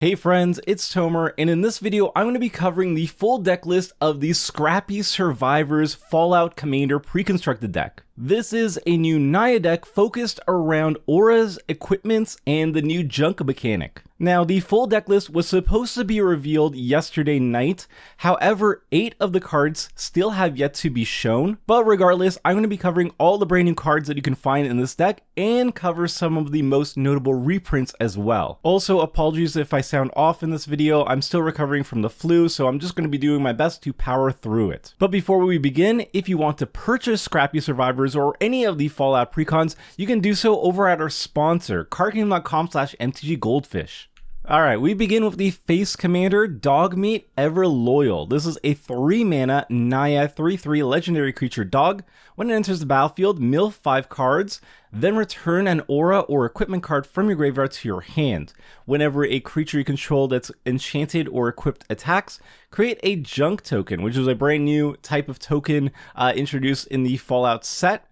Hey friends, it's Tomer, and in this video I'm going to be covering the full deck list of the Scrappy Survivors Fallout Commander pre-constructed deck. This is a new Naya deck focused around auras, equipments, and the new junk mechanic. Now, the full deck list was supposed to be revealed yesterday night, however, 8 of the cards still have yet to be shown, but regardless, I'm going to be covering all the brand new cards that you can find in this deck, and cover some of the most notable reprints as well. Also, apologies if I sound off in this video, I'm still recovering from the flu, so I'm just going to be doing my best to power through it. But before we begin, if you want to purchase Scrappy Survivors or any of the Fallout precons, you can do so over at our sponsor, cardgame.com/MTG Goldfish. Alright, we begin with the face commander, Dogmeat Ever Loyal. This is a 3-mana Naya 3/3 legendary creature dog. When it enters the battlefield, mill 5 cards, then return an aura or equipment card from your graveyard to your hand. Whenever a creature you control that's enchanted or equipped attacks, create a junk token, which is a brand new type of token introduced in the Fallout set.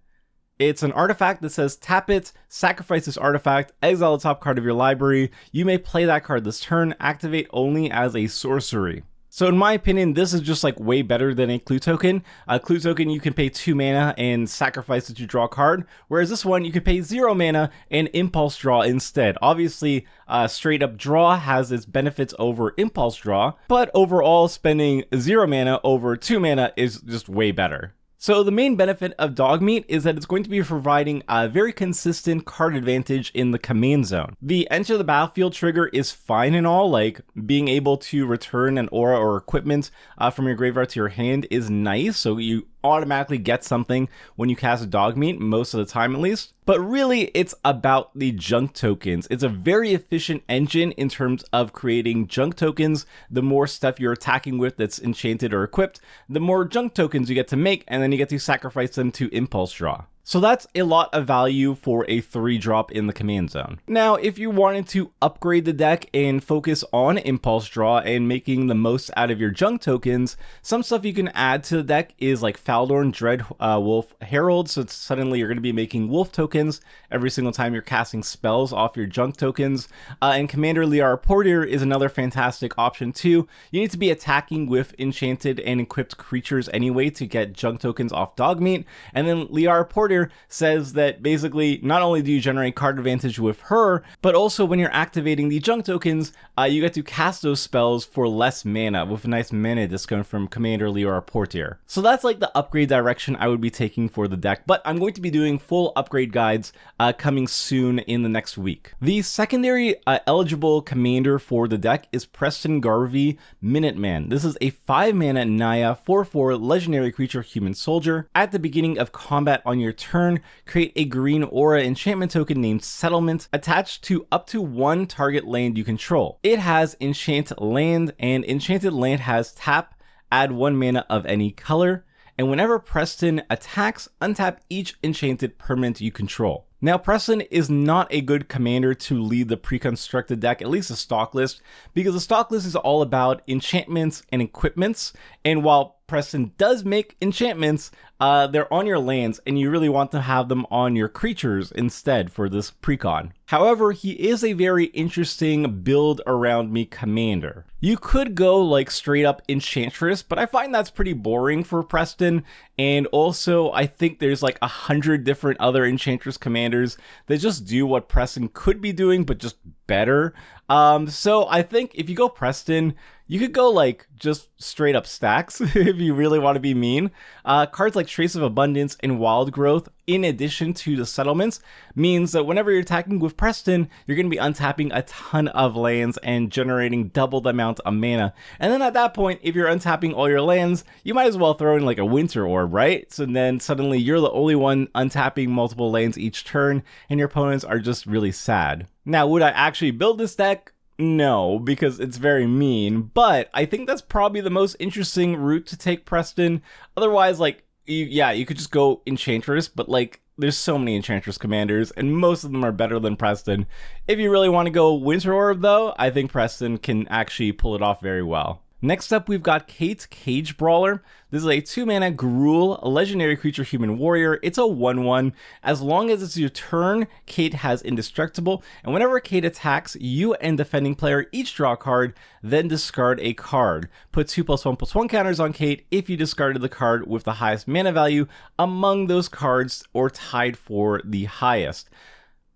It's an artifact that says tap it, sacrifice this artifact, exile the top card of your library. You may play that card this turn, activate only as a sorcery. So in my opinion, this is just like way better than a clue token. A clue token, you can pay 2 mana and sacrifice it to draw a card, whereas this one, you can pay 0 mana and impulse draw instead. Obviously, straight up draw has its benefits over impulse draw, but overall spending 0 mana over 2 mana is just way better. So the main benefit of Dogmeat is that it's going to be providing a very consistent card advantage in the command zone. The enter the battlefield trigger is fine and all, like being able to return an aura or equipment from your graveyard to your hand is nice, so you automatically get something when you cast Dogmeat, most of the time at least. But really, it's about the junk tokens. It's a very efficient engine in terms of creating junk tokens. The more stuff you're attacking with that's enchanted or equipped, the more junk tokens you get to make, and then you get to sacrifice them to impulse draw. So that's a lot of value for a 3-drop in the command zone. Now, if you wanted to upgrade the deck and focus on impulse draw and making the most out of your junk tokens, some stuff you can add to the deck is like Faldorn Dread Wolf Herald, so suddenly you're going to be making wolf tokens every single time you're casting spells off your junk tokens. And Commander Liara Portier is another fantastic option too. You need to be attacking with enchanted and equipped creatures anyway to get junk tokens off Dogmeat, and then Liara Portier says that basically not only do you generate card advantage with her, but also when you're activating the junk tokens, you get to cast those spells for less mana with a nice mana discount from Commander Liara Portier. So that's like the upgrade direction I would be taking for the deck, but I'm going to be doing full upgrade guides coming soon in the next week. The secondary eligible commander for the deck is Preston Garvey Minuteman. This is a 5-mana Naya 4/4 legendary creature human soldier. At the beginning of combat on your turn, create a green aura enchantment token named Settlement attached to up to 1 target land you control. It has enchant land, and enchanted land has tap, add 1 mana of any color, and whenever Preston attacks, untap each enchanted permanent you control. Now, Preston is not a good commander to lead the pre-constructed deck, at least the stock list, because the stock list is all about enchantments and equipments, and while Preston does make enchantments, they're on your lands, and you really want to have them on your creatures instead for this precon. However, he is a very interesting build around me commander. You could go like straight up Enchantress, but I find that's pretty boring for Preston, and also I think there's like 100 different other Enchantress commanders that just do what Preston could be doing, but just better. So I think if you go Preston, you could go like just straight up stacks if you really want to be mean. Cards like Trace of Abundance and Wild Growth, in addition to the settlements, means that whenever you're attacking with Preston, you're going to be untapping a ton of lands and generating double the amount of mana. And then at that point, if you're untapping all your lands, you might as well throw in like a Winter Orb, right? So then suddenly you're the only one untapping multiple lands each turn, and your opponents are just really sad. Now, would I actually build this deck? No, because it's very mean, but I think that's probably the most interesting route to take Preston. Otherwise, like, you could just go Enchantress, but like, there's so many Enchantress commanders, and most of them are better than Preston. If you really want to go Winter Orb, though, I think Preston can actually pull it off very well. Next up, we've got Cait, Cage Brawler. This is a 2-mana Gruul, a legendary creature human warrior. It's a 1/1. As long as it's your turn, Cait has Indestructible, and whenever Cait attacks, you and defending player each draw a card, then discard a card. Put 2+1/+1 counters on Cait if you discarded the card with the highest mana value among those cards or tied for the highest.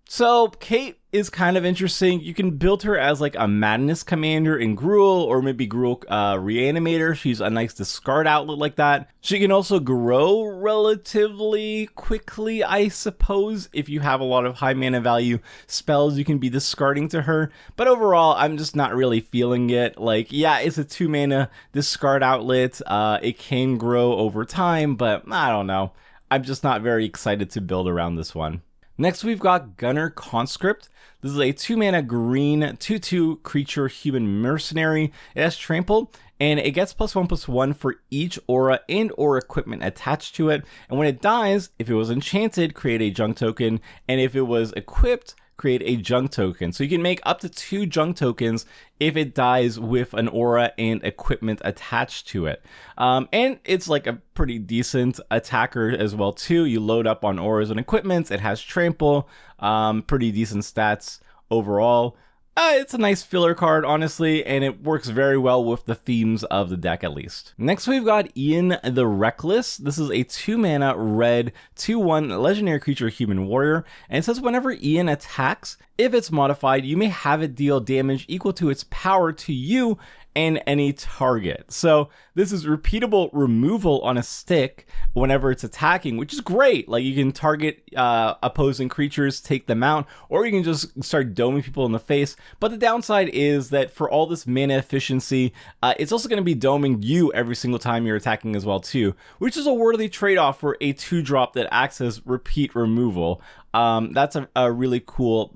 So Cait is kind of interesting. You can build her as like a Madness Commander in Gruul, or maybe Gruul Reanimator. She's a nice discard outlet like that. She can also grow relatively quickly, I suppose, if you have a lot of high mana value spells you can be discarding to her. But overall, I'm just not really feeling it. Like, yeah, it's a 2-mana discard outlet. It can grow over time, but I don't know. I'm just not very excited to build around this one. Next, we've got Gunner Conscript. This is a 2-mana green 2/2 creature human mercenary. It has trample, and it gets +1/+1 for each aura and or equipment attached to it. And when it dies, if it was enchanted, create a junk token, and if it was equipped, create a junk token. So you can make up to 2 junk tokens if it dies with an aura and equipment attached to it. And it's like a pretty decent attacker as well too. You load up on auras and equipment. It has trample, pretty decent stats overall. It's a nice filler card, honestly, and it works very well with the themes of the deck, at least. Next, we've got Ian the Reckless. This is a 2-mana red 2/1 legendary creature human warrior, and it says whenever Ian attacks, if it's modified, you may have it deal damage equal to its power to you and any target. So this is repeatable removal on a stick whenever it's attacking, which is great. Like, you can target opposing creatures, take them out, or you can just start doming people in the face. But the downside is that for all this mana efficiency, it's also going to be doming you every single time you're attacking as well too, which is a worthy trade-off for a 2-drop that acts as repeat removal. That's a really cool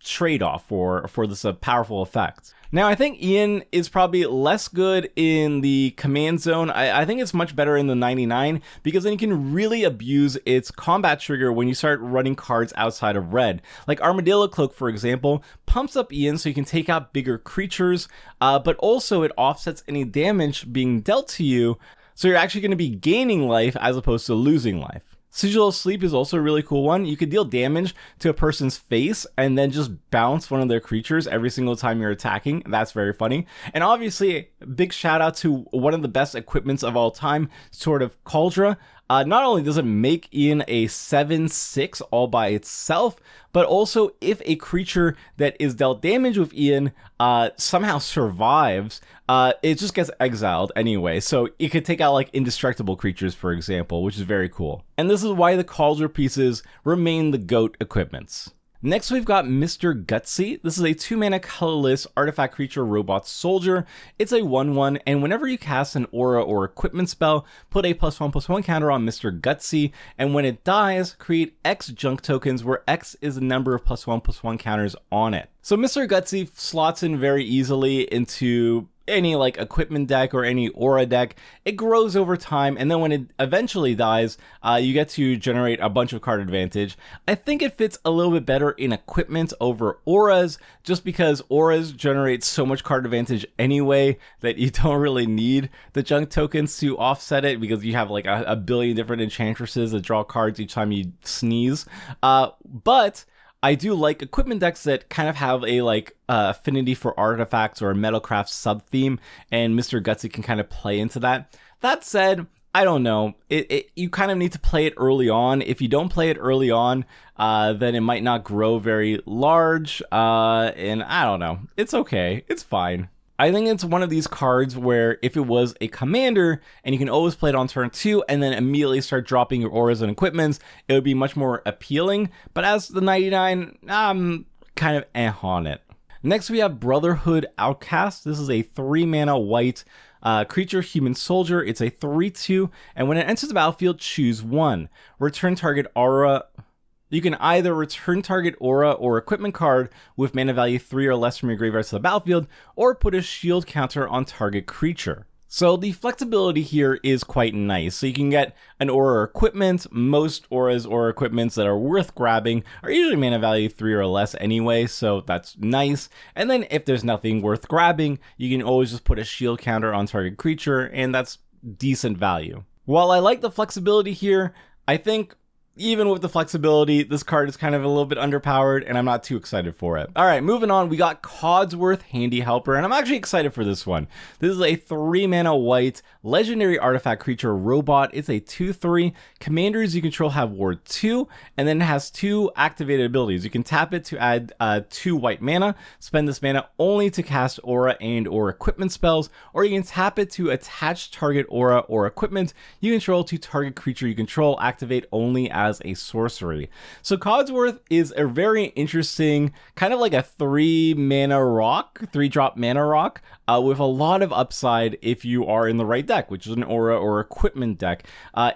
trade-off for this powerful effect. Now, I think Ian is probably less good in the command zone. I think it's much better in the 99, because then you can really abuse its combat trigger when you start running cards outside of red. Like Armadillo Cloak, for example, pumps up Ian so you can take out bigger creatures, but also it offsets any damage being dealt to you, so you're actually going to be gaining life as opposed to losing life. Sigil of Sleep is also a really cool one. You could deal damage to a person's face and then just bounce one of their creatures every single time you're attacking. That's very funny. And obviously, big shout out to one of the best equipments of all time, Sword of Cauldron. Not only does it make Ian a 7/6 all by itself, but also if a creature that is dealt damage with Ian somehow survives, it just gets exiled anyway. So you could take out like indestructible creatures, for example, which is very cool. And this is why the Cauldron pieces remain the GOAT equipments. Next, we've got Mr. Gutsy. This is a 2-mana colorless artifact creature robot soldier. It's a 1/1, and whenever you cast an aura or equipment spell, put a +1/+1 counter on Mr. Gutsy, and when it dies, create X junk tokens, where X is the number of +1/+1 counters on it. So Mr. Gutsy slots in very easily into any like equipment deck or any aura deck. It grows over time, and then when it eventually dies, you get to generate a bunch of card advantage. I think it fits a little bit better in equipment over auras, just because auras generate so much card advantage anyway that you don't really need the junk tokens to offset it, because you have like a billion different enchantresses that draw cards each time you sneeze. But I do like equipment decks that kind of have a like affinity for artifacts or a metalcraft sub-theme, and Mr. Gutsy can kind of play into that. That said, I don't know. You kind of need to play it early on. If you don't play it early on, then it might not grow very large, and I don't know. It's okay. It's fine. I think it's one of these cards where if it was a commander and you can always play it on turn 2 and then immediately start dropping your auras and equipments, it would be much more appealing. But as the 99, I'm kind of on it. Next, we have Brotherhood Outcast. This is a 3-mana white creature human soldier. It's a 3/2, and when it enters the battlefield, choose 1. Return target aura. You can either return target aura or equipment card with mana value 3 or less from your graveyard to the battlefield, or put a shield counter on target creature. So the flexibility here is quite nice. So you can get an aura or equipment. Most auras or equipments that are worth grabbing are usually mana value 3 or less anyway, so that's nice. And then if there's nothing worth grabbing, you can always just put a shield counter on target creature, and that's decent value. While I like the flexibility here, I think even with the flexibility, this card is kind of a little bit underpowered, and I'm not too excited for it. All right, moving on, we got Codsworth, Handy Helper, and I'm actually excited for this one. This is a 3-mana white legendary artifact creature robot. It's a 2/3. Commanders you control have Ward 2, and then it has 2 activated abilities. You can tap it to add 2 white mana, spend this mana only to cast aura and or equipment spells, or you can tap it to attach target aura or equipment you control to target creature you control, activate only as a sorcery. So Codsworth is a very interesting, kind of like a 3-mana rock, 3-drop mana rock, with a lot of upside if you are in the right deck, which is an aura or equipment deck.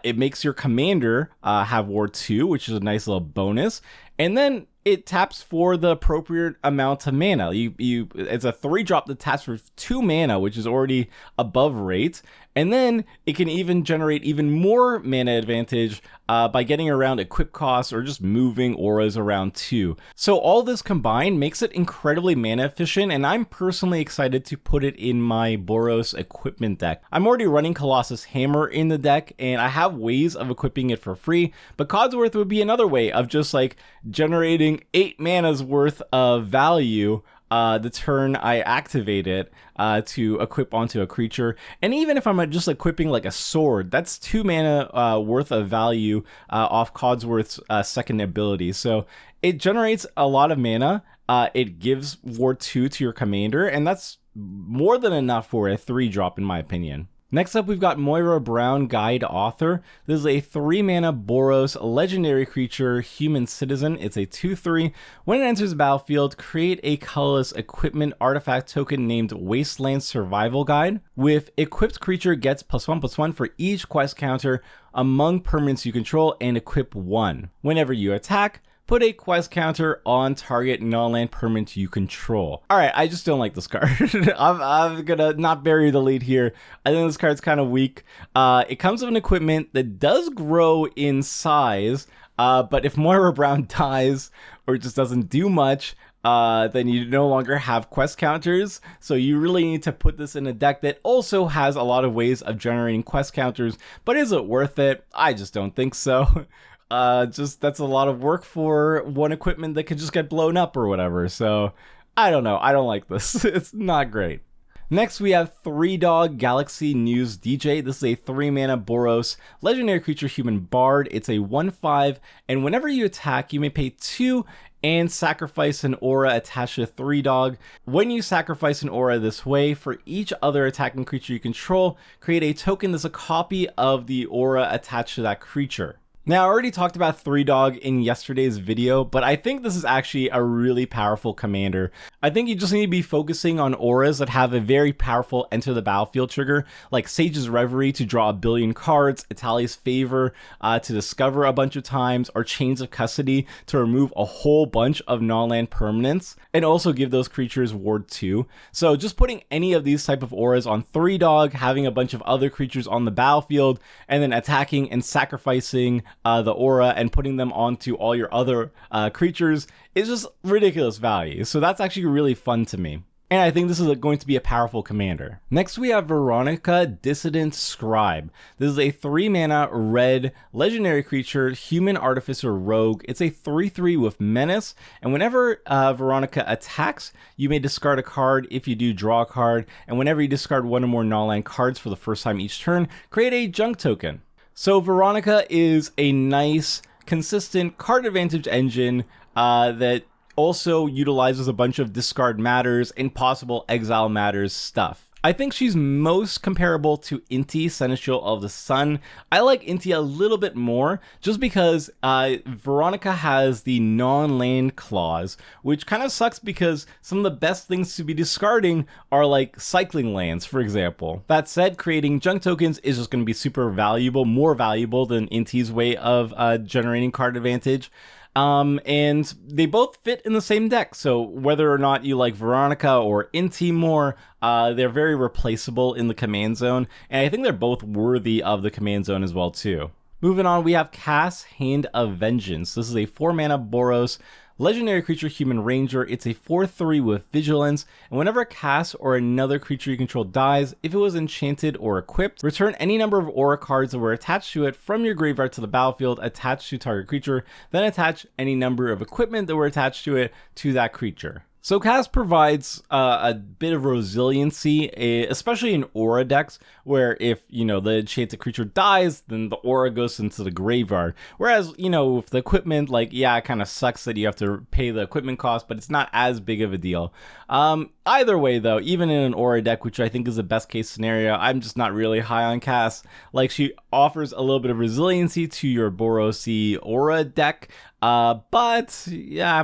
It makes your commander have Ward 2, which is a nice little bonus, and then it taps for the appropriate amount of mana. It's a 3-drop that taps for 2 mana, which is already above rate. And then it can even generate even more mana advantage by getting around equip costs or just moving auras around too. So all this combined makes it incredibly mana efficient, and I'm personally excited to put it in my Boros equipment deck. I'm already running Colossus Hammer in the deck, and I have ways of equipping it for free, but Codsworth would be another way of just like generating 8 mana's worth of value the turn I activate it to equip onto a creature. And even if I'm just equipping like a sword, that's 2 mana worth of value off Codsworth's second ability. So it generates a lot of mana. It gives Ward 2 to your commander, and that's more than enough for a 3-drop in my opinion. Next up, we've got Moira Brown, Guide Author. This is a 3-mana Boros legendary creature, Human Citizen. It's a 2/3. When it enters the battlefield, create a colorless equipment artifact token named Wasteland Survival Guide. With equipped creature gets +1/+1 for each quest counter among permanents you control and equip 1. Whenever you attack, put a quest counter on target non-land permanent you control. All right, I just don't like this card. I'm gonna not bury the lead here. I think this card's kind of weak. It comes with an equipment that does grow in size, but if Moira Brown dies or just doesn't do much, then you no longer have quest counters. So you really need to put this in a deck that also has a lot of ways of generating quest counters. But is it worth it? I just don't think so. That's a lot of work for one equipment that could just get blown up or whatever. So I don't know. I don't like this. It's not great. Next, we have 3-Dog Galaxy News DJ. This is a 3-mana Boros legendary creature human bard. It's a 1/5, and whenever you attack, you may pay 2 and sacrifice an aura attached to 3-Dog. When you sacrifice an aura this way, for each other attacking creature you control, create a token that's a copy of the aura attached to that creature. Now, I already talked about 3-Dog in yesterday's video, but I think this is actually a really powerful commander. I think you just need to be focusing on auras that have a very powerful enter the battlefield trigger, like Sage's Reverie to draw 1 billion cards, Italia's Favor to discover a bunch of times, or Chains of Custody to remove a whole bunch of non-land permanents, and also give those creatures Ward 2. So just putting any of these type of auras on 3-Dog, having a bunch of other creatures on the battlefield, and then attacking and sacrificing the aura and putting them onto all your other creatures is just ridiculous value. So that's actually really fun to me. And I think this is going to be a powerful commander. Next, we have Veronica, Dissident Scribe. This is a 3-mana red legendary creature, human artificer rogue. It's a 3/3 with menace. And whenever Veronica attacks, you may discard a card. If you do, draw a card. And whenever you discard 1 or more non-land cards for the first time each turn, create a junk token. So Veronica is a nice, consistent card advantage engine that also utilizes a bunch of discard matters and possible exile matters stuff. I think she's most comparable to Inti, Seneschal of the Sun. I like Inti a little bit more just because Veronica has the non-land clause, which kind of sucks because some of the best things to be discarding are like cycling lands, for example. That said, creating junk tokens is just going to be super valuable, more valuable than Inti's way of generating card advantage. And they both fit in the same deck. So whether or not you like Veronica or Inti more, they're very replaceable in the command zone. And I think they're both worthy of the command zone as well too. Moving on, we have Cass, Hand of Vengeance. This is a 4-mana Boros legendary creature human ranger. It's a 4/3 with vigilance, and whenever a Cass or another creature you control dies, if it was enchanted or equipped, return any number of aura cards that were attached to it from your graveyard to the battlefield attached to target creature, then attach any number of equipment that were attached to it to that creature. So Cass provides a bit of resiliency, especially in aura decks, where if, you know, the enchanted creature dies, then the aura goes into the graveyard. Whereas, you know, with the equipment, like, yeah, it kind of sucks that you have to pay the equipment cost, but it's not as big of a deal. Either way, though, even in an aura deck, which I think is the best case scenario, I'm just not really high on Cass. Like, she offers a little bit of resiliency to your Boros-y aura deck, but, yeah,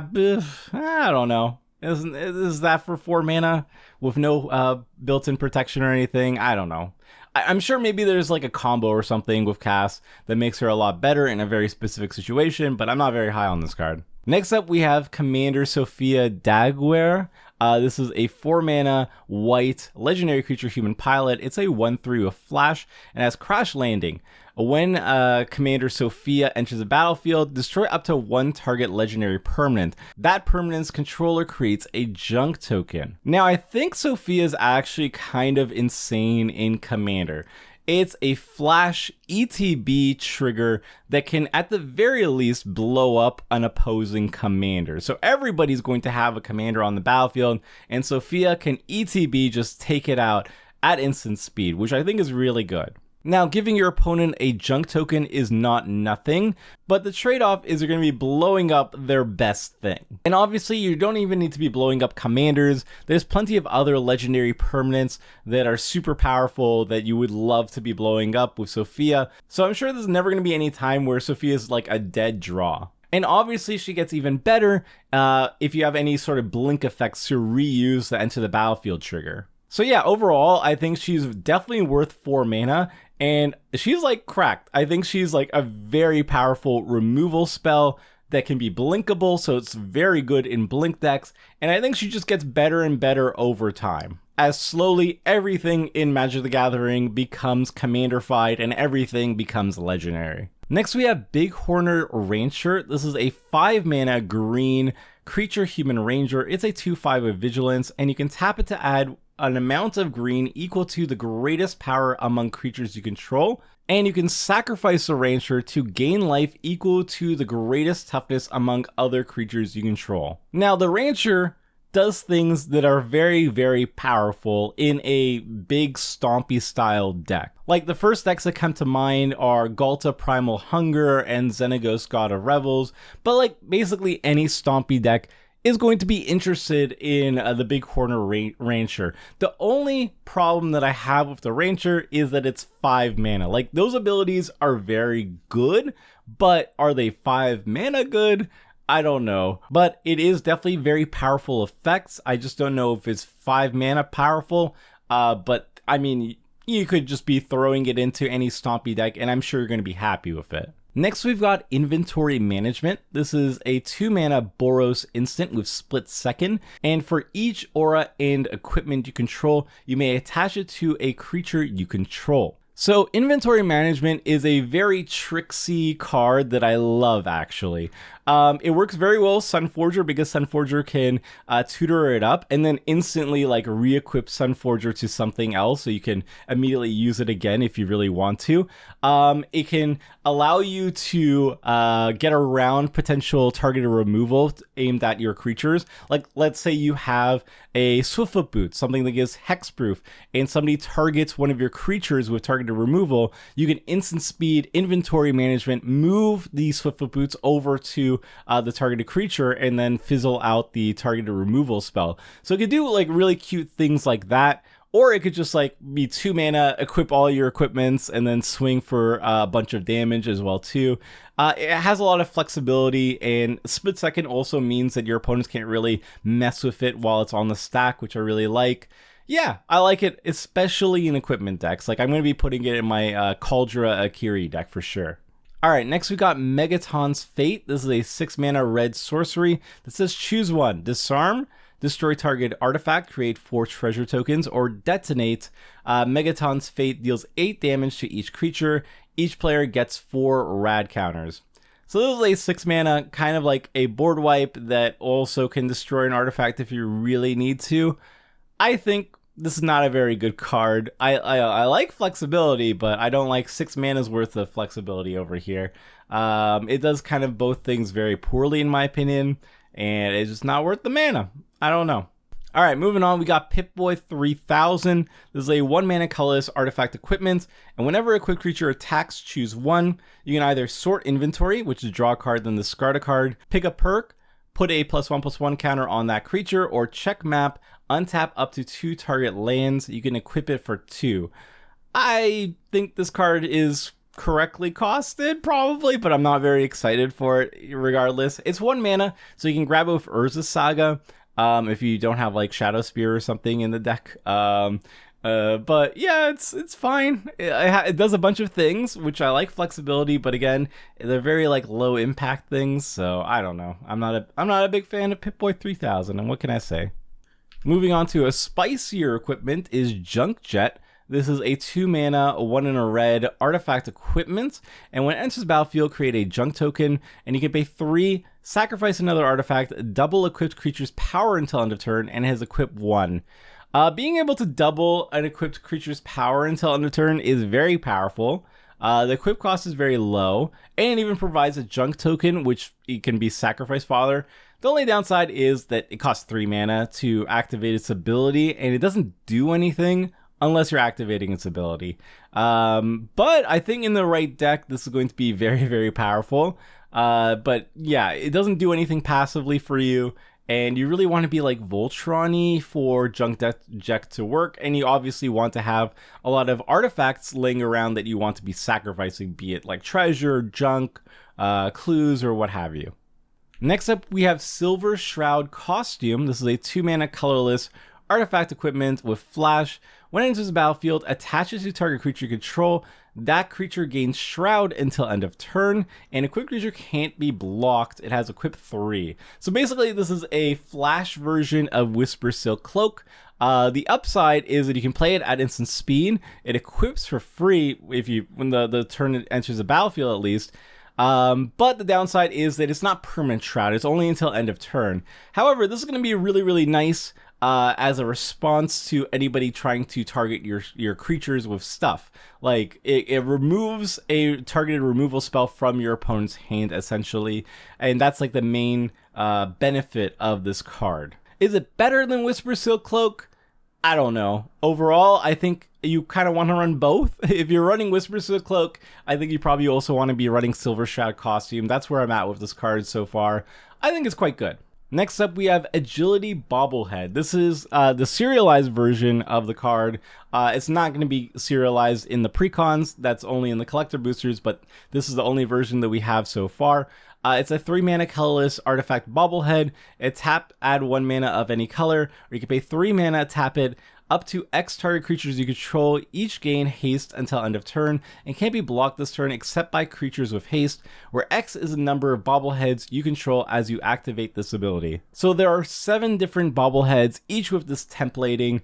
I don't know. Is that for 4 mana with no built-in protection or anything? I don't know. I'm sure maybe there's like a combo or something with Cass that makes her a lot better in a very specific situation, but I'm not very high on this card. Next up, we have Commander Sophia Daguerre. This is a 4-mana white legendary creature human pilot. It's a 1/3 with flash and has crash landing. When Commander Sophia enters the battlefield, destroy up to 1 target legendary permanent. That permanent's controller creates a junk token. Now, I think Sophia's actually kind of insane in Commander. It's a flash ETB trigger that can, at the very least, blow up an opposing commander. So everybody's going to have a commander on the battlefield, and Sophia can ETB just take it out at instant speed, which I think is really good. Now, giving your opponent a junk token is not nothing, but the trade-off is you're going to be blowing up their best thing. And obviously, you don't even need to be blowing up commanders. There's plenty of other legendary permanents that are super powerful that you would love to be blowing up with Sophia. So I'm sure there's never going to be any time where Sophia is like a dead draw. And obviously, she gets even better if you have any sort of blink effects to reuse the Enter the Battlefield trigger. So yeah, overall, I think she's definitely worth 4 mana, and she's like cracked. I think she's like a very powerful removal spell that can be blinkable, so it's very good in blink decks, and I think she just gets better and better over time, as slowly everything in Magic the Gathering becomes commanderfied and everything becomes legendary. Next we have Bighorner Rancher. This is a 5-mana green creature human ranger. It's a 2/5 with vigilance, and you can tap it to add an amount of green equal to the greatest power among creatures you control, and you can sacrifice the rancher to gain life equal to the greatest toughness among other creatures you control. Now, the rancher does things that are very, very powerful in a big stompy style deck. Like, the first decks that come to mind are Ghalta Primal Hunger and Xenagos God of Revels, but like basically any stompy deck is going to be interested in the Bighorner Rancher. The only problem that I have with the Rancher is that it's 5 mana. Like, those abilities are very good, but are they 5 mana good? I don't know. But it is definitely very powerful effects. I just don't know if it's 5 mana powerful. But I mean, you could just be throwing it into any stompy deck, and I'm sure you're going to be happy with it. Next, we've got Inventory Management. This is a 2-mana Boros instant with Split Second, and for each aura and equipment you control, you may attach it to a creature you control. So Inventory Management is a very tricksy card that I love, actually. It works very well with Sunforger because Sunforger can tutor it up and then instantly like re-equip Sunforger to something else, so you can immediately use it again if you really want to. It can allow you to get around potential targeted removal aimed at your creatures. Like, let's say you have a Swiftfoot Boot, something that gives hexproof, and somebody targets one of your creatures with targeted removal, you can instant speed Inventory Management, move the Swiftfoot Boots over to the targeted creature, and then fizzle out the targeted removal spell. So it could do like really cute things like that, or it could just like be 2 mana, equip all your equipments, and then swing for a bunch of damage as well too. It has a lot of flexibility, and Split Second also means that your opponents can't really mess with it while it's on the stack, which I really like. Yeah, I like it, especially in equipment decks. Like, I'm going to be putting it in my Cauldra Akiri deck for sure. Alright, next we got Megaton's Fate. This is a 6 mana red sorcery that says choose one. Disarm, destroy target artifact, create 4 treasure tokens, or detonate. Megaton's Fate deals 8 damage to each creature. Each player gets 4 rad counters. So this is a 6 mana, kind of like a board wipe that also can destroy an artifact if you really need to. I think this is not a very good card. I like flexibility, but I don't like 6 mana's worth of flexibility over here. It does kind of both things very poorly in my opinion, and it's just not worth the mana. I don't know. Alright, moving on, we got Pip-Boy 3000. This is a 1 mana colorless artifact equipment, and whenever a equipped creature attacks, choose one. You can either sort inventory, which is draw a card, then discard a card, pick a perk, put a +1/+1 counter on that creature, or check map, untap up to 2 target lands. You can equip it for 2. I think this card is correctly costed, probably, but I'm not very excited for it regardless. It's 1 mana, so you can grab it with Urza's Saga if you don't have like Shadow Spear or something in the deck. But yeah, it's fine. It does a bunch of things, which I like flexibility, but again, they're very like low impact things, so I don't know. I'm not a big fan of Pip-Boy 3000, and what can I say? Moving on to a spicier equipment is Junk Jet. This is a 2 mana, 1 in a red artifact equipment, and when it enters the battlefield, create a junk token, and you can pay 3, sacrifice another artifact, double equipped creature's power until end of turn, and it has equip 1. Being able to double an equipped creature's power until end of turn is very powerful. The equip cost is very low, and it even provides a junk token, which it can be sacrifice fodder. The only downside is that it costs 3 mana to activate its ability, and it doesn't do anything unless you're activating its ability. But I think in the right deck, this is going to be very, very powerful. But yeah, it doesn't do anything passively for you, and you really want to be like Voltron-y for Junk Jet to work, and you obviously want to have a lot of artifacts laying around that you want to be sacrificing, be it like treasure, junk, clues, or what have you. Next up, we have Silver Shroud Costume. This is a 2 mana colorless artifact equipment with flash. When it enters the battlefield, attaches to target creature you control. That creature gains Shroud until end of turn, and equipped creature can't be blocked. It has equip 3. So basically, this is a flash version of Whisper Silk Cloak. The upside is that you can play it at instant speed. It equips for free when the turn it enters the battlefield, at least. But the downside is that it's not permanent Shroud. It's only until end of turn. However, this is going to be really, really nice as a response to anybody trying to target your creatures with stuff. Like, it removes a targeted removal spell from your opponent's hand, essentially. And that's like the main benefit of this card. Is it better than Whisper Silk Cloak? I don't know. Overall, I think you kind of want to run both. If you're running Whisper Silk Cloak, I think you probably also want to be running Silver Shroud Costume. That's where I'm at with this card so far. I think it's quite good. Next up, we have Agility Bobblehead. This is the serialized version of the card. It's not going to be serialized in the Precons. That's only in the collector boosters, but this is the only version that we have so far. It's a 3 mana colorless artifact Bobblehead. It tap, add 1 mana of any color, or you can pay 3 mana, tap it, up to X target creatures you control, each gain haste until end of turn, and can't be blocked this turn except by creatures with haste, where X is the number of bobbleheads you control as you activate this ability. So there are 7 different bobbleheads, each with this templating,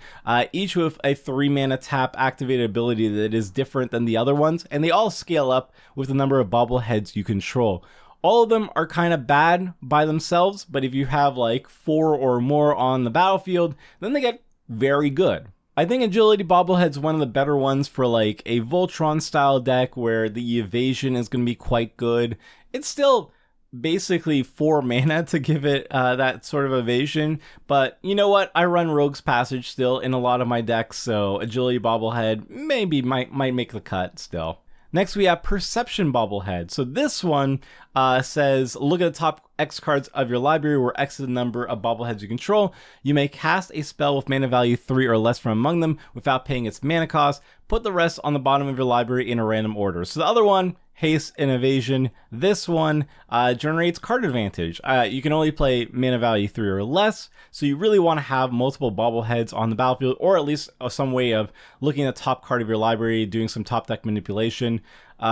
each with a 3 mana tap activated ability that is different than the other ones, and they all scale up with the number of bobbleheads you control. All of them are kind of bad by themselves, but if you have like 4 or more on the battlefield, then they get very good. I think Agility Bobblehead's one of the better ones for like a Voltron style deck where the evasion is going to be quite good. It's still basically 4 mana to give it that sort of evasion, but you know what? I run Rogue's Passage still in a lot of my decks, so Agility Bobblehead maybe might make the cut still. Next, we have Perception Bobblehead. So this one says, look at the top X cards of your library, where X is the number of bobbleheads you control. You may cast a spell with mana value 3 or less from among them without paying its mana cost. Put the rest on the bottom of your library in a random order. So the other one, haste and evasion. This one generates card advantage. You can only play mana value 3 or less, so you really want to have multiple bobbleheads on the battlefield, or at least some way of looking at the top card of your library, doing some top deck manipulation.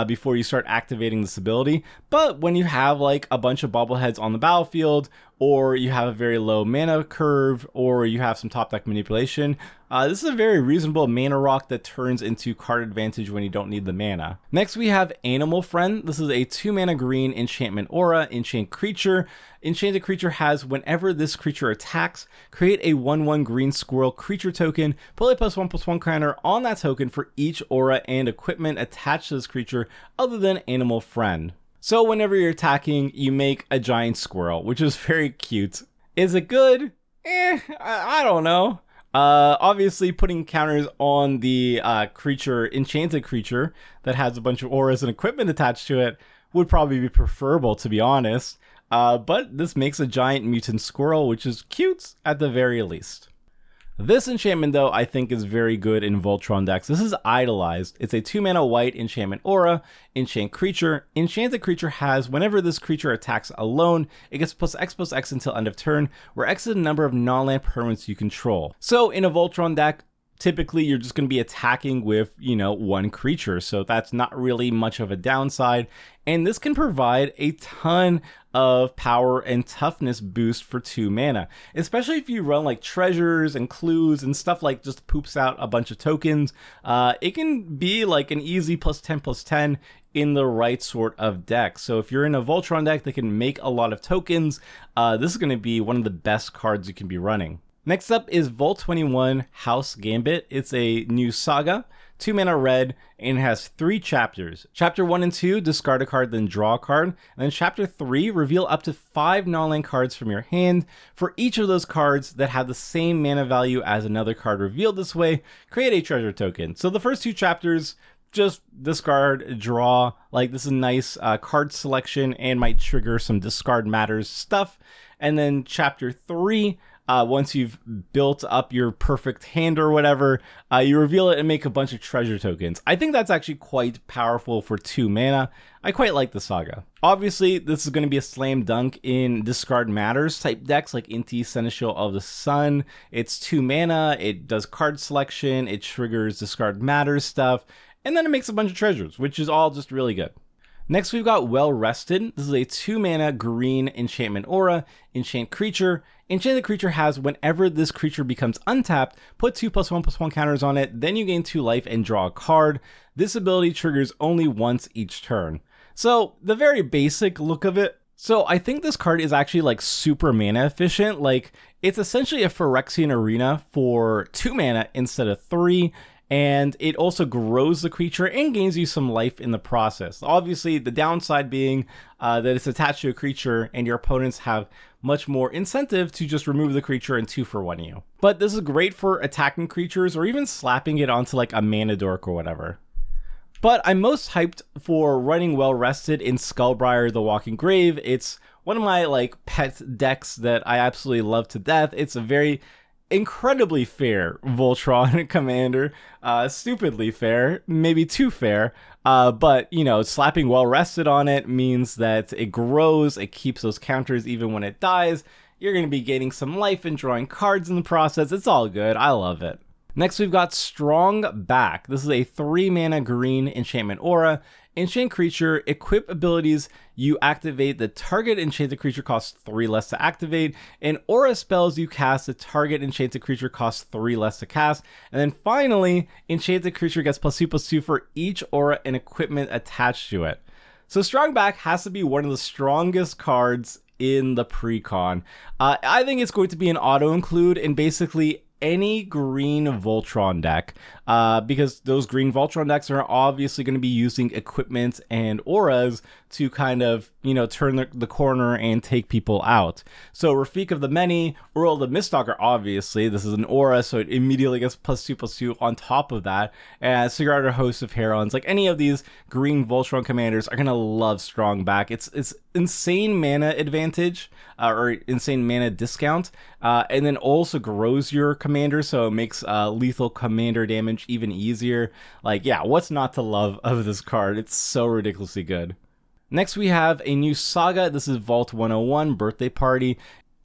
before you start activating this ability. But when you have like a bunch of bobbleheads on the battlefield, or you have a very low mana curve, or you have some top deck manipulation, this is a very reasonable mana rock that turns into card advantage when you don't need the mana. Next we have Animal Friend. This is a 2 mana green enchantment aura, enchant creature. Enchanted creature has, whenever this creature attacks, create a 1/1 green squirrel creature token, put a +1/+1 counter on that token for each aura and equipment attached to this creature other than Animal Friend. So whenever you're attacking, you make a giant squirrel, which is very cute. Is it good? I don't know. Obviously putting counters on the enchanted creature that has a bunch of auras and equipment attached to it would probably be preferable, to be honest. But this makes a giant mutant squirrel, which is cute at the very least. This enchantment, though, I think is very good in Voltron decks. This is Idolized. It's a 2 mana white enchantment aura, enchant creature. Enchanted creature has, whenever this creature attacks alone, it gets +X/+X until end of turn, where X is the number of non-land permanents you control. So in a Voltron deck, typically you're just going to be attacking with, one creature, so that's not really much of a downside. And this can provide a ton of power and toughness boost for 2 mana, especially if you run like treasures and clues and stuff like just poops out a bunch of tokens. It can be like an easy +10/+10 in the right sort of deck. So if you're in a Voltron deck that can make a lot of tokens, this is going to be one of the best cards you can be running. Next up is Vault 21 House Gambit. It's a new saga, 2 mana red, and it has 3 chapters. Chapter 1 and 2, discard a card, then draw a card. And then chapter 3, reveal up to 5 non-land cards from your hand. For each of those cards that have the same mana value as another card revealed this way, create a treasure token. So the first 2 chapters, just discard, draw. Like, this is nice card selection and might trigger some discard matters stuff. And then chapter 3, once you've built up your perfect hand or whatever, you reveal it and make a bunch of treasure tokens. I think that's actually quite powerful for 2 mana. I quite like the saga. Obviously, this is going to be a slam dunk in discard matters type decks like Inti, Seneschal of the Sun. It's 2 mana, it does card selection, it triggers discard matters stuff, and then it makes a bunch of treasures, which is all just really good. Next, we've got Well Rested. This is a 2 mana green enchantment aura, enchant creature. Enchanted creature has, whenever this creature becomes untapped, put 2 +1/+1 counters on it, then you gain 2 life and draw a card. This ability triggers only once each turn. So the very basic look of it. So I think this card is actually like super mana efficient. Like, it's essentially a Phyrexian Arena for 2 mana instead of 3. And it also grows the creature and gains you some life in the process. Obviously, the downside being that it's attached to a creature and your opponents have much more incentive to just remove the creature and 2-for-1 you. But this is great for attacking creatures or even slapping it onto like a mana dork or whatever. But I'm most hyped for running Well Rested in Skullbriar the Walking Grave. It's one of my like pet decks that I absolutely love to death. It's a very incredibly fair Voltron commander, stupidly fair, maybe too fair, but slapping Well Rested on it means that it grows, it keeps those counters even when it dies. You're going to be gaining some life and drawing cards in the process. It's all good. I love it. Next, we've got Strong Back. This is a 3 mana green enchantment aura. Enchant creature, equip abilities, you activate the target enchanted creature costs 3 less to activate, and aura spells you cast, the target enchanted creature costs 3 less to cast, and then finally, enchanted creature gets +2/+2 for each aura and equipment attached to it. So Strong Back has to be one of the strongest cards in the Precon. I think it's going to be an auto-include in basically any green Voltron deck, because those green Voltron decks are obviously going to be using equipment and auras to kind of, turn the corner and take people out. So Rafik of the Many, Earl the Miststalker, obviously, this is an aura, so it immediately gets +2/+2 on top of that. And Sigarda, Host of Herons, like any of these green Voltron commanders are going to love Strong Back. It's insane mana advantage, or insane mana discount, and then also grows your commander, so it makes lethal commander damage even easier. Like, yeah, what's not to love of this card? It's so ridiculously good. Next, we have a new saga. This is Vault 101 Birthday Party.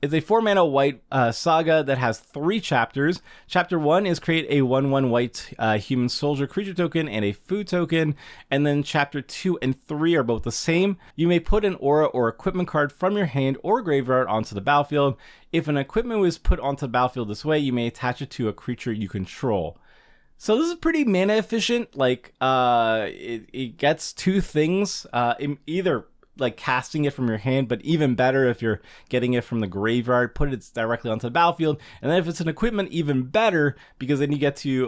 It's a 4-mana white saga that has 3 chapters. Chapter 1 is create a 1/1 white human soldier creature token and a food token. And then chapter 2 and 3 are both the same. You may put an aura or equipment card from your hand or graveyard onto the battlefield. If an equipment was put onto the battlefield this way, you may attach it to a creature you control. So this is pretty mana efficient. Like it gets 2 things, either like casting it from your hand, but even better if you're getting it from the graveyard, put it directly onto the battlefield. And then if it's an equipment, even better, because then you get to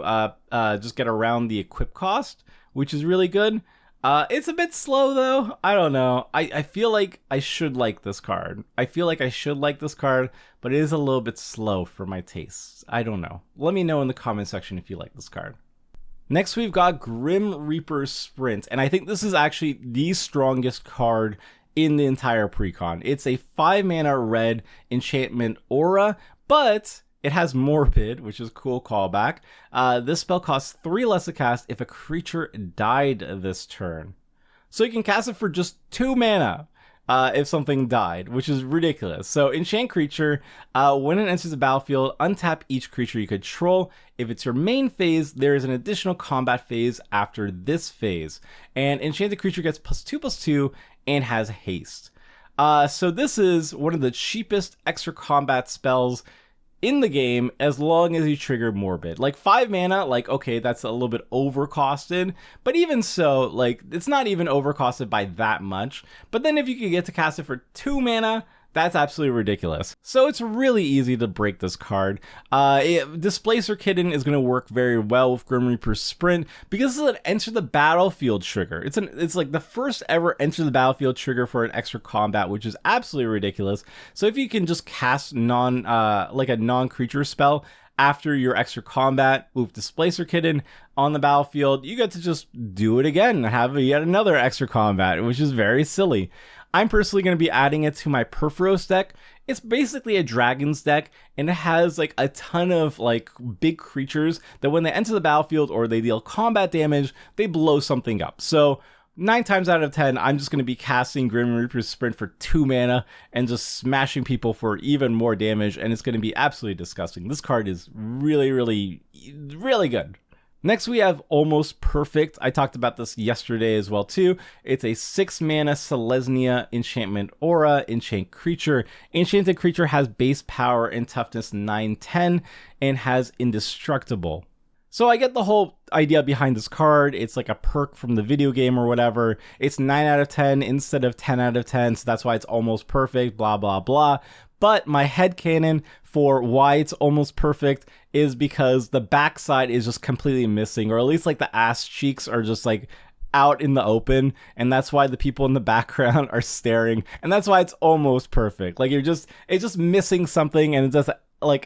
just get around the equip cost, which is really good. It's a bit slow though. I don't know. I feel like I should like this card. But it is a little bit slow for my tastes. I don't know. Let me know in the comment section if you like this card. Next, we've got Grim Reaper Sprint, and I think this is actually the strongest card in the entire Precon. It's a 5-mana red enchantment aura, but it has Morbid, which is a cool callback. This spell costs 3 less to cast if a creature died this turn. So you can cast it for just 2 mana. If something died, which is ridiculous. So enchant creature, when it enters the battlefield, untap each creature you control. If it's your main phase, there is an additional combat phase after this phase. And enchanted creature gets +2/+2 and has haste. So this is one of the cheapest extra combat spells in the game, as long as you trigger Morbid. Like 5 mana, like, okay, that's a little bit overcosted, but even so, like, it's not even overcosted by that much. But then if you could get to cast it for 2 mana, that's absolutely ridiculous. So it's really easy to break this card. Displacer Kitten is going to work very well with Grim Reaper Sprint because it's an enter the battlefield trigger. It's like the first ever enter the battlefield trigger for an extra combat, which is absolutely ridiculous. So if you can just cast a non-creature spell after your extra combat with Displacer Kitten on the battlefield, you get to just do it again and have yet another extra combat, which is very silly. I'm personally going to be adding it to my Perforos deck. It's basically a dragons deck, and it has like a ton of like big creatures that when they enter the battlefield or they deal combat damage, they blow something up. So 9 times out of 10, I'm just going to be casting Grim Reaper's Sprint for 2 mana and just smashing people for even more damage, and it's going to be absolutely disgusting. This card is really, really, really good. Next, we have Almost Perfect. I talked about this yesterday as well, too. It's a 6-mana Selesnya enchantment aura, enchant creature. Enchanted creature has base power and toughness 9/10 and has indestructible. So I get the whole idea behind this card. It's like a perk from the video game or whatever. It's 9 out of 10 instead of 10 out of 10, so that's why it's almost perfect, blah, blah, blah. But my headcanon for why it's almost perfect is because the backside is just completely missing, or at least like the ass cheeks are just like out in the open, and that's why the people in the background are staring, and that's why it's almost perfect. Like it's just missing something, and it's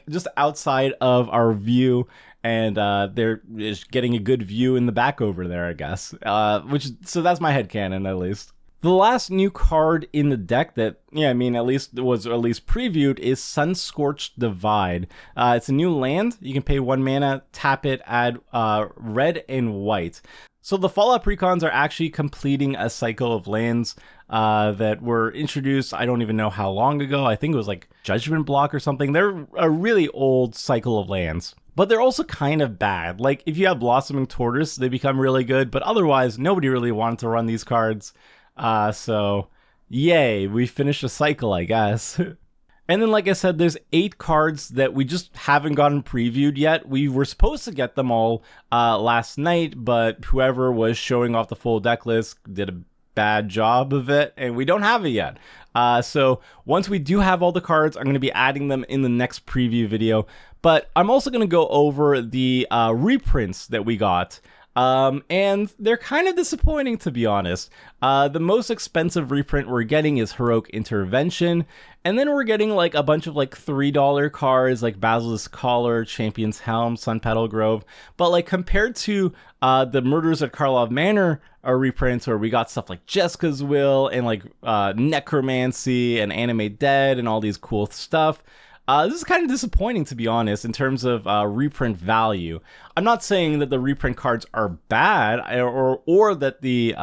just outside of our view, and they're just getting a good view in the back over there, I guess. So that's my headcanon, at least. The last new card in the deck that, at least previewed is Sunscorched Divide. It's a new land. You can pay 1 mana, tap it, add red and white. So the Fallout Precons are actually completing a cycle of lands that were introduced, I don't even know how long ago. I think it was like Judgment Block or something. They're a really old cycle of lands. But they're also kind of bad. Like, if you have Blossoming Tortoise, they become really good. But otherwise, nobody really wanted to run these cards. So, yay, we finished a cycle, I guess. And then, like I said, there's 8 cards that we just haven't gotten previewed yet. We were supposed to get them all last night, but whoever was showing off the full deck list did a bad job of it, and we don't have it yet. So once we do have all the cards, I'm going to be adding them in the next preview video. But I'm also going to go over the reprints that we got. And they're kind of disappointing, to be honest. The most expensive reprint we're getting is Heroic Intervention, and then we're getting like a bunch of like $3 cards like Basilisk Collar, Champion's Helm, Sun Petal Grove. But like compared to the Murders at Karlov Manor reprints, where we got stuff like Jessica's Will and like Necromancy and Animate Dead and all these cool stuff, This is kind of disappointing, to be honest, in terms of reprint value. I'm not saying that the reprint cards are bad or that the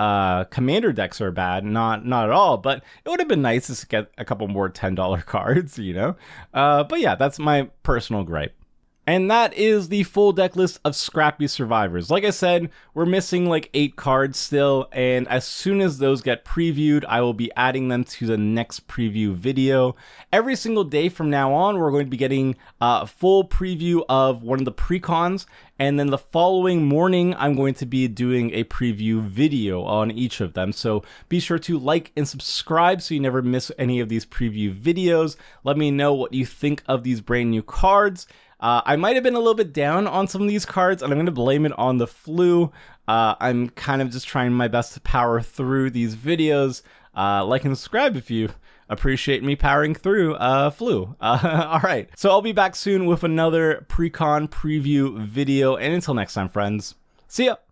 commander decks are bad, not at all, but it would have been nice to get a couple more $10 cards, you know? But yeah, that's my personal gripe. And that is the full deck list of Scrappy survivors. Like I said, we're missing like 8 cards still, and as soon as those get previewed, I will be adding them to the next preview video. Every single day from now on, we're going to be getting a full preview of one of the Precons, and then the following morning, I'm going to be doing a preview video on each of them. So be sure to like and subscribe so you never miss any of these preview videos. Let me know what you think of these brand new cards. I might have been a little bit down on some of these cards, and I'm going to blame it on the flu. I'm kind of just trying my best to power through these videos. Like and subscribe if you appreciate me powering through flu. All right, so I'll be back soon with another Precon preview video, and until next time, friends, see ya!